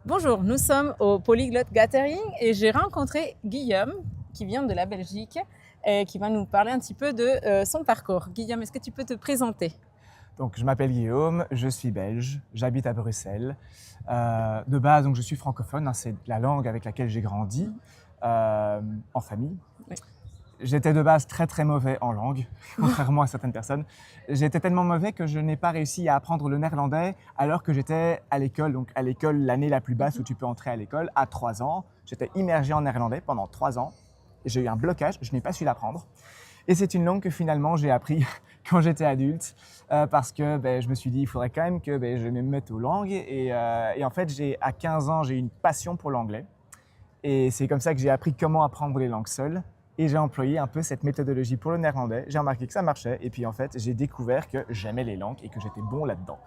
Bonjour, nous sommes au Polyglot Gathering et j'ai rencontré Guillaume qui vient de la Belgique et qui va nous parler un petit peu de son parcours. Guillaume, est-ce que tu peux te présenter? Donc, je m'appelle Guillaume, je suis belge, j'habite à Bruxelles. De base, donc, je suis francophone, hein, c'est la langue avec laquelle j'ai grandi en famille. Oui. J'étais de base très très mauvais en langue, contrairement à certaines personnes. J'étais tellement mauvais que je n'ai pas réussi à apprendre le néerlandais alors que j'étais à l'école, donc à l'école l'année la plus basse où tu peux entrer à l'école, à 3 ans. J'étais immergé en néerlandais pendant 3 ans. J'ai eu un blocage, je n'ai pas su l'apprendre. Et c'est une langue que finalement j'ai appris quand j'étais adulte parce que je me suis dit il faudrait quand même que je me mette aux langues. Et en fait, à 15 ans, j'ai eu une passion pour l'anglais. Et c'est comme ça que j'ai appris comment apprendre les langues seules. Et j'ai employé un peu cette méthodologie pour le néerlandais. J'ai remarqué que ça marchait. Et puis en fait, j'ai découvert que j'aimais les langues et que j'étais bon là-dedans.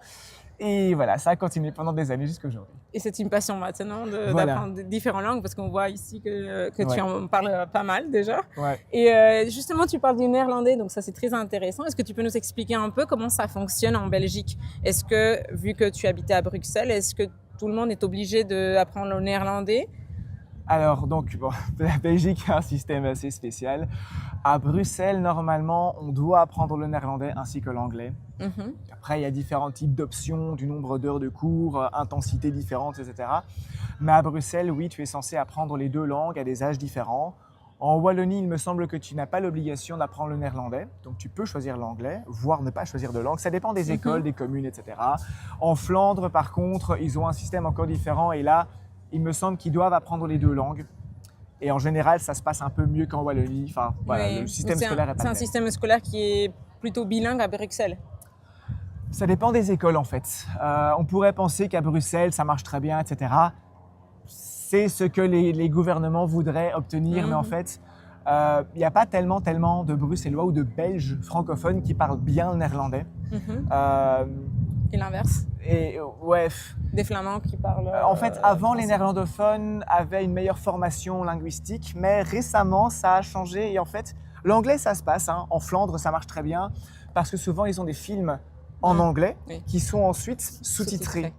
Et voilà, ça a continué pendant des années jusqu'à aujourd'hui. Et c'est une passion maintenant Voilà. d'apprendre différentes langues parce qu'on voit ici que tu Ouais. en parles pas mal déjà. Ouais. Et justement, tu parles du néerlandais, donc ça c'est très intéressant. Est-ce que tu peux nous expliquer un peu comment ça fonctionne en Belgique? Est-ce que, vu que tu habitais à Bruxelles, est-ce que tout le monde est obligé d'apprendre le néerlandais? Alors, donc, bon, la Belgique a un système assez spécial. À Bruxelles, normalement, on doit apprendre le néerlandais ainsi que l'anglais. Mhm. Après, il y a différents types d'options, du nombre d'heures de cours, intensité différente, etc. Mais à Bruxelles, oui, tu es censé apprendre les deux langues à des âges différents. En Wallonie, il me semble que tu n'as pas l'obligation d'apprendre le néerlandais, donc tu peux choisir l'anglais, voire ne pas choisir de langue. Ça dépend des écoles, des communes, etc. En Flandre, par contre, ils ont un système encore différent et là, il me semble qu'ils doivent apprendre les deux langues. Et en général, ça se passe un peu mieux qu'en Wallonie. Enfin, voilà, Oui. le système Donc, scolaire est pas c'est le un même. système scolaire qui est plutôt bilingue à Bruxelles. Ça dépend des écoles en fait. On pourrait penser qu'à Bruxelles, ça marche très bien, etc. C'est ce que les gouvernements voudraient obtenir, mais en fait, il n'y a pas tellement de Bruxellois ou de Belges francophones qui parlent bien le néerlandais. Mhm. Euh, Et l'inverse, et ouais, des Flamands qui parlent en fait, avant, les français. néerlandophones avaient une meilleure formation linguistique, mais récemment, ça a changé. Et en fait, l'anglais, ça se passe. Hein. En Flandre, ça marche très bien parce que souvent, ils ont des films en anglais Oui. qui sont ensuite Sous-titrés. sous-titrés.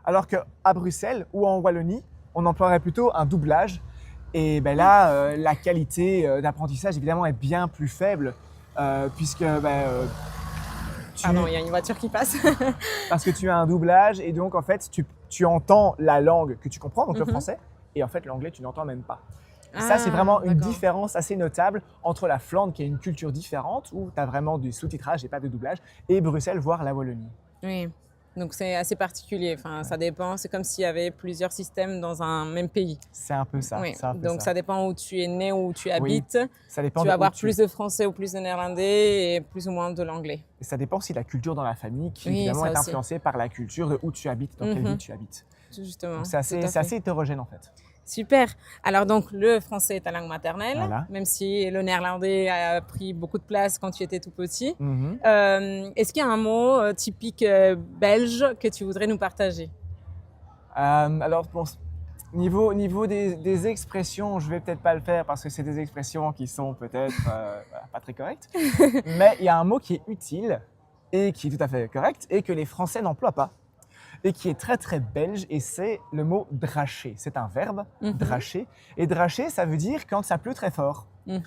Alors qu'à Bruxelles ou en Wallonie, on emploierait plutôt un doublage. Et là, la qualité d'apprentissage, évidemment, est bien plus faible puisque Pardon, il y a une voiture qui passe. parce que tu as un doublage et donc en fait tu entends la langue que tu comprends, donc le Mhm. français, et en fait l'anglais tu n'entends même pas. Et Ah, ça c'est vraiment une d'accord. différence assez notable entre la Flandre qui a une culture différente où tu as vraiment du sous-titrage et pas de doublage, et Bruxelles voire la Wallonie. Oui. Donc c'est assez particulier. Enfin, ça dépend. C'est comme s'il y avait plusieurs systèmes dans un même pays. C'est un peu ça. Oui. C'est un peu Donc ça dépend où tu es né, où tu habites. Ça dépend Tu de vas où avoir tu plus de français ou plus de néerlandais et plus ou moins de l'anglais. Et ça dépend aussi de la culture dans la famille qui Oui, évidemment ça est aussi. influencée par la culture de où tu habites, dans quelle ville tu habites. Justement. Donc c'est tout à assez, fait. hétérogène en fait. Super. Alors donc le français est ta langue maternelle, Voilà. même si le néerlandais a pris beaucoup de place quand tu étais tout petit. Mhm. Est-ce qu'il y a un mot typique belge que tu voudrais nous partager? Alors, bon, niveau des expressions, je vais peut-être pas le faire parce que c'est des expressions qui sont peut-être voilà, pas très correctes. Mais il y a un mot qui est utile et qui est tout à fait correct et que les Français n'emploient pas et qui est très très belge, et c'est le mot dracher. C'est un verbe, dracher. Et dracher, ça veut dire quand ça pleut très fort. Mhm.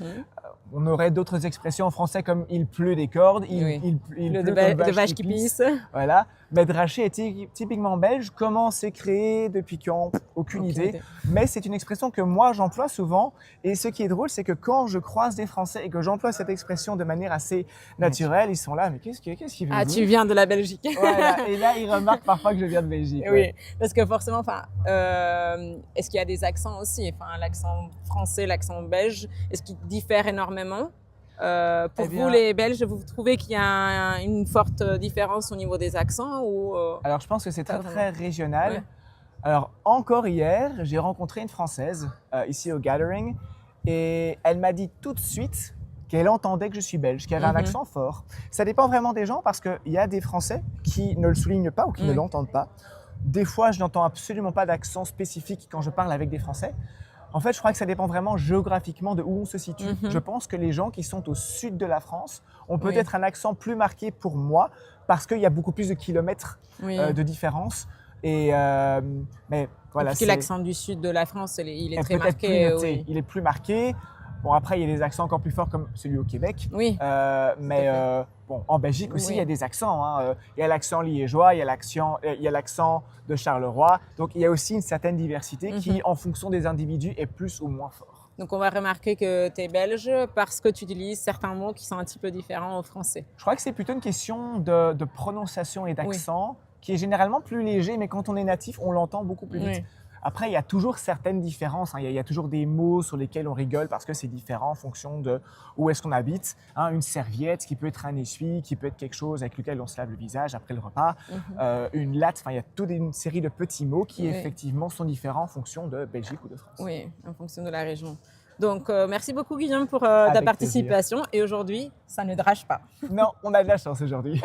On aurait d'autres expressions en français comme il pleut des cordes, Oui. il Le pleut de comme vache qui pisse. Voilà. Mais dracher est typiquement belge. Comment c'est créé, depuis quand, aucune idée. Mais c'est une expression que moi j'emploie souvent. Et ce qui est drôle, c'est que quand je croise des Français et que j'emploie cette expression de manière assez naturelle, ils sont là, mais qu'est-ce qu'il veut Ah, dire? tu viens de la Belgique. Voilà. Et là, ils remarquent parfois que je viens de Belgique. Oui, Ouais. parce que forcément, enfin, est-ce qu'il y a des accents aussi? Enfin, l'accent français, l'accent belge, est-ce qu'ils diffèrent énormément? Pour Eh bien, vous, les Belges, vous trouvez qu'il y a une forte différence au niveau des accents ou alors je pense que c'est pas très vraiment? régional. Ouais. Alors encore hier, j'ai rencontré une Française ici au Gathering et elle m'a dit tout de suite qu'elle entendait que je suis belge, qu'elle avait un accent fort. Ça dépend vraiment des gens parce qu'il y a des Français qui ne le soulignent pas ou qui ne l'entendent pas. Des fois, je n'entends absolument pas d'accent spécifique quand je parle avec des Français. En fait, je crois que ça dépend vraiment géographiquement de où on se situe. Je pense que les gens qui sont au sud de la France ont peut-être un accent plus marqué pour moi parce qu'il y a beaucoup plus de kilomètres Oui. de différence. Mais Voilà, Parce que l'accent du sud de la France, il est est très peut-être plus marqué. noté. Oui. Il est plus marqué. Bon, après, il y a des accents encore plus forts comme celui au Québec. Oui. Mais fait. bon, en Belgique aussi, Oui. il y a des accents. Hein. Il y a l'accent liégeois, il y a l'accent de Charleroi. Donc, il y a aussi une certaine diversité qui, en fonction des individus, est plus ou moins fort. Donc, on va remarquer que tu es belge parce que tu utilises certains mots qui sont un petit peu différents au français. Je crois que c'est plutôt une question de prononciation et d'accent qui est généralement plus léger, mais quand on est natif, on l'entend beaucoup plus vite. Oui. Après, il y a toujours certaines différences. Hein. Il y a toujours des mots sur lesquels on rigole parce que c'est différent en fonction de où est-ce qu'on habite. Hein, une serviette qui peut être un essuie, qui peut être quelque chose avec lequel on se lave le visage après le repas. Une latte, enfin, il y a toute une série de petits mots qui effectivement sont différents en fonction de Belgique ou de France. Oui, en fonction de la région. Donc, merci beaucoup Guillaume pour ta participation. Et aujourd'hui, ça ne drache pas. Non, on a de la chance aujourd'hui.